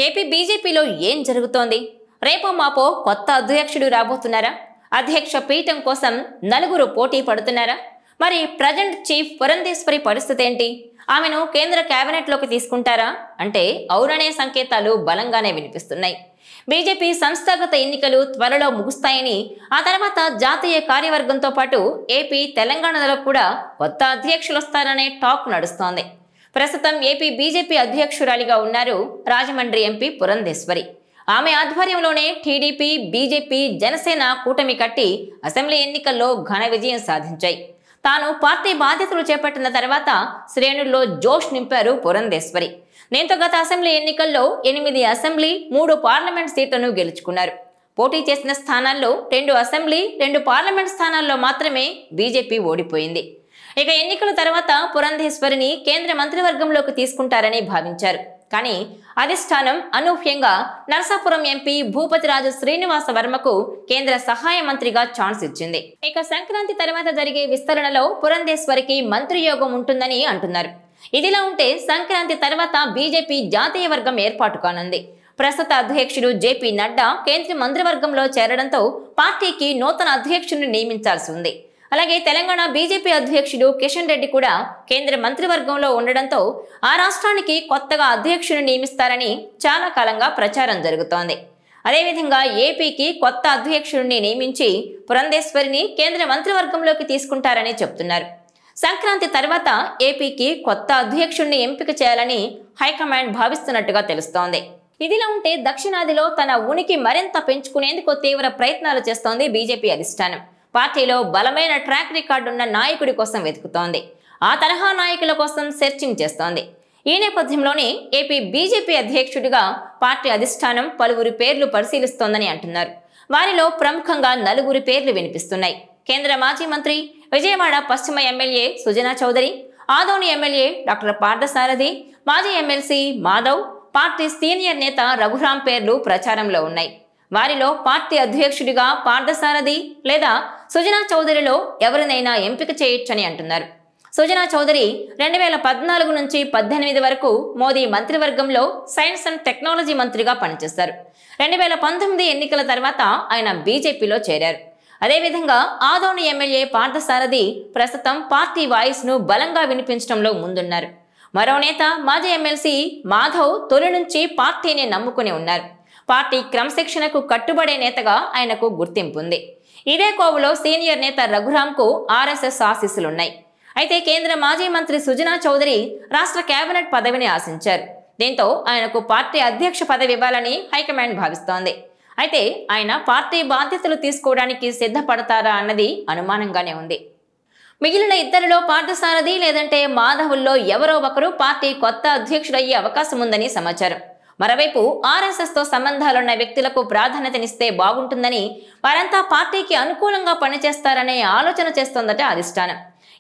AP బీజేపీలో ఏం జరుగుతోంది? రేపో మాపో కొత్త అధ్యక్షుడు రాబోతున్నారా? అధ్యక్ష పీఠం కోసం నలుగురు పోటీ పడుతున్నారా? మరి ప్రజెంట్ చీఫ్ పురంధేశ్వరి పరిస్థితి ఏంటి? ఆమెను కేంద్ర కేబినెట్లోకి తీసుకుంటారా అంటే అవుననే సంకేతాలు బలంగానే వినిపిస్తున్నాయి. బీజేపీ సంస్థాగత ఎన్నికలు త్వరలో ముగుస్తాయని, ఆ తర్వాత జాతీయ కార్యవర్గంతో పాటు ఏపీ, తెలంగాణలో కూడా కొత్త అధ్యక్షులు వస్తారనే టాక్ నడుస్తోంది. ప్రస్తుతం ఏపీ బీజేపీ అధ్యక్షురాలిగా ఉన్నారు రాజమండ్రి ఎంపీ పురంధేశ్వరి. ఆమె ఆధ్వర్యంలోనే టీడీపీ, బీజేపీ, జనసేన కూటమి కట్టి అసెంబ్లీ ఎన్నికల్లో ఘన విజయం సాధించాయి. తాను పార్టీ బాధ్యతలు చేపట్టిన తర్వాత శ్రేణుల్లో జోష్ నింపారు పురంధేశ్వరి. దీంతో గత అసెంబ్లీ ఎన్నికల్లో 8 అసెంబ్లీ, 3 పార్లమెంట్ సీట్లను గెలుచుకున్నారు. పోటీ చేసిన స్థానాల్లో 2 అసెంబ్లీ, 2 పార్లమెంట్ స్థానాల్లో మాత్రమే బీజేపీ ఓడిపోయింది. ఇక ఎన్నికల తర్వాత పురంధేశ్వరిని కేంద్ర మంత్రివర్గంలోకి తీసుకుంటారని భావించారు. కానీ అధిష్టానం అనూహ్యంగా నరసాపురం ఎంపీ భూపతిరాజు శ్రీనివాస వర్మకు కేంద్ర సహాయ మంత్రిగా ఛాన్స్ ఇచ్చింది. ఇక సంక్రాంతి తర్వాత జరిగే విస్తరణలో పురంధేశ్వరికి మంత్రి యోగం ఉంటుందని అంటున్నారు. ఇదిలా ఉంటే సంక్రాంతి తర్వాత బీజేపీ జాతీయ వర్గం ఏర్పాటు కానుంది. ప్రస్తుత అధ్యక్షుడు జేపీ నడ్డా కేంద్ర మంత్రివర్గంలో చేరడంతో పార్టీకి నూతన అధ్యక్షుడిని నియమించాల్సి ఉంది. అలాగే తెలంగాణ బీజేపీ అధ్యక్షుడు కిషన్ రెడ్డి కూడా కేంద్ర మంత్రివర్గంలో ఉండడంతో ఆ రాష్ట్రానికి కొత్తగా అధ్యక్షుడిని నియమిస్తారని చాలా కాలంగా ప్రచారం జరుగుతోంది. అదేవిధంగా ఏపీకి కొత్త అధ్యక్షుడిని నియమించి పురంధేశ్వరిని కేంద్ర మంత్రివర్గంలోకి తీసుకుంటారని చెప్తున్నారు. సంక్రాంతి తర్వాత ఏపీకి కొత్త అధ్యక్షుడిని ఎంపిక చేయాలని హైకమాండ్ భావిస్తున్నట్టుగా తెలుస్తోంది. ఇదిలా ఉంటే దక్షిణాదిలో తన ఉనికి మరింత పెంచుకునేందుకు తీవ్ర ప్రయత్నాలు చేస్తోంది బీజేపీ అధిష్టానం. పార్టీలో బలమైన ట్రాక్ రికార్డున్న నాయకుడి కోసం వెతుకుతోంది. ఆ తరహా నాయకుల కోసం సెర్చింగ్ చేస్తోంది. ఈ నేపథ్యంలోనే ఏపీ బీజేపీ అధ్యక్షుడిగా పార్టీ అధిష్టానం పలువురి పేర్లు పరిశీలిస్తోందని అంటున్నారు. వారిలో ప్రముఖంగా 4 పేర్లు వినిపిస్తున్నాయి. కేంద్ర మాజీ మంత్రి, విజయవాడ పశ్చిమ MLA Sujana Chowdary, Adoni MLA doctor Parthasarathy, మాజీ ఎమ్మెల్సీ మాధవ్, పార్టీ సీనియర్ నేత రఘురాం పేర్లు ప్రచారంలో ఉన్నాయి. వారిలో పార్టీ అధ్యక్షుడిగా పార్థసారథి లేదా సుజనా చౌదరిలో ఎవరినైనా ఎంపిక చేయొచ్చని అంటున్నారు. సుజనా చౌదరి 2014 నుంచి 18 వరకు మోదీ మంత్రివర్గంలో సైన్స్ అండ్ టెక్నాలజీ మంత్రిగా పనిచేశారు. 2019 ఎన్నికల తర్వాత ఆయన బీజేపీలో చేరారు. అదేవిధంగా ఆదోని ఎమ్మెల్యే పార్థసారథి ప్రస్తుతం పార్టీ వాయిస్ ను బలంగా వినిపించడంలో ముందున్నారు. మరో నేత మాజీ ఎమ్మెల్సీ మాధవ్ తొలి నుంచి పార్టీని నమ్ముకుని ఉన్నారు. పార్టీ క్రమశిక్షణకు కట్టుబడే నేతగా ఆయనకు గుర్తింపు ఉంది. ఇదే కోవలో సీనియర్ నేత రఘురాంకు ఆర్ఎస్ఎస్ ఆశీస్సులున్నాయి. అయితే కేంద్ర మాజీ మంత్రి సుజనా చౌదరి రాష్ట్ర కేబినెట్ పదవిని ఆశించారు. దీంతో ఆయనకు పార్టీ అధ్యక్ష పదవి ఇవ్వాలని హైకమాండ్ భావిస్తోంది. అయితే ఆయన పార్టీ బాధ్యతలు తీసుకోవడానికి సిద్ధపడతారా అన్నది అనుమానంగానే ఉంది. మిగిలిన ఇద్దరిలో పార్థసారథి లేదంటే మాధవుల్లో ఎవరో ఒకరు పార్టీ కొత్త అధ్యక్షుడయ్యే అవకాశం ఉందని సమాచారం. మరోవైపు ఆర్ఎస్ఎస్ తో సంబంధాలున్న వ్యక్తులకు ప్రాధాన్యతనిస్తే బాగుంటుందని, వారంతా పార్టీకి అనుకూలంగా పనిచేస్తారనే ఆలోచన చేస్తోందట అధిష్టానం.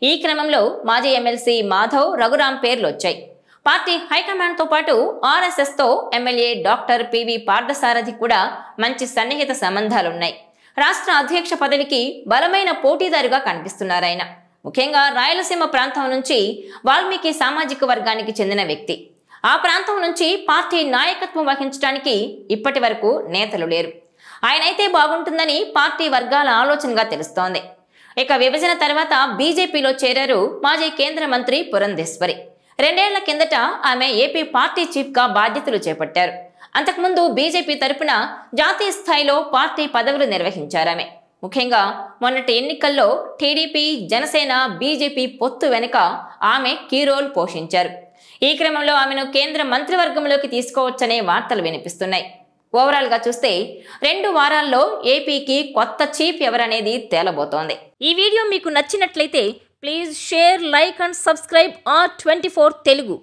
ఈ క్రమంలో మాజీ ఎమ్మెల్సీ మాధవ్, రఘురాం పేర్లు వచ్చాయి. పార్టీ హైకమాండ్ తో పాటు ఆర్ఎస్ఎస్ తో ఎమ్మెల్యే డాక్టర్ పివి పార్థసారథి కూడా మంచి సన్నిహిత సంబంధాలున్నాయి. రాష్ట్ర అధ్యక్ష పదవికి బలమైన పోటీదారుగా కనిపిస్తున్నారాయన. ముఖ్యంగా రాయలసీమ ప్రాంతం నుంచి వాల్మీకి సామాజిక వర్గానికి చెందిన వ్యక్తి. ఆ ప్రాంతం నుంచి పార్టీ నాయకత్వం వహించడానికి ఇప్పటి వరకు నేతలు లేరు. ఆయనైతే బాగుంటుందని పార్టీ వర్గాల ఆలోచనగా తెలుస్తోంది. ఇక విభజన తర్వాత బీజేపీలో చేరారు మాజీ కేంద్ర మంత్రి పురంధేశ్వరి. 2 ఏళ్ల కిందట ఆమె ఏపీ పార్టీ చీఫ్ గా బాధ్యతలు చేపట్టారు. అంతకుముందు బీజేపీ తరపున జాతీయ స్థాయిలో పార్టీ పదవులు నిర్వహించారామె. ముఖ్యంగా మొన్నటి ఎన్నికల్లో టీడీపీ, జనసేన, బీజేపీ పొత్తు వెనుక ఆమె కీ రోల్ పోషించారు. ఈ క్రమంలో ఆమెను కేంద్ర మంత్రివర్గంలోకి తీసుకోవచ్చనే వార్తలు వినిపిస్తున్నాయి. ఓవరాల్ గా చూస్తే 2 వారాల్లో ఏపీకి కొత్త చీఫ్ ఎవరనేది తేలబోతోంది. ఈ వీడియో మీకు నచ్చినట్లయితే please share, like and subscribe R24 Telugu.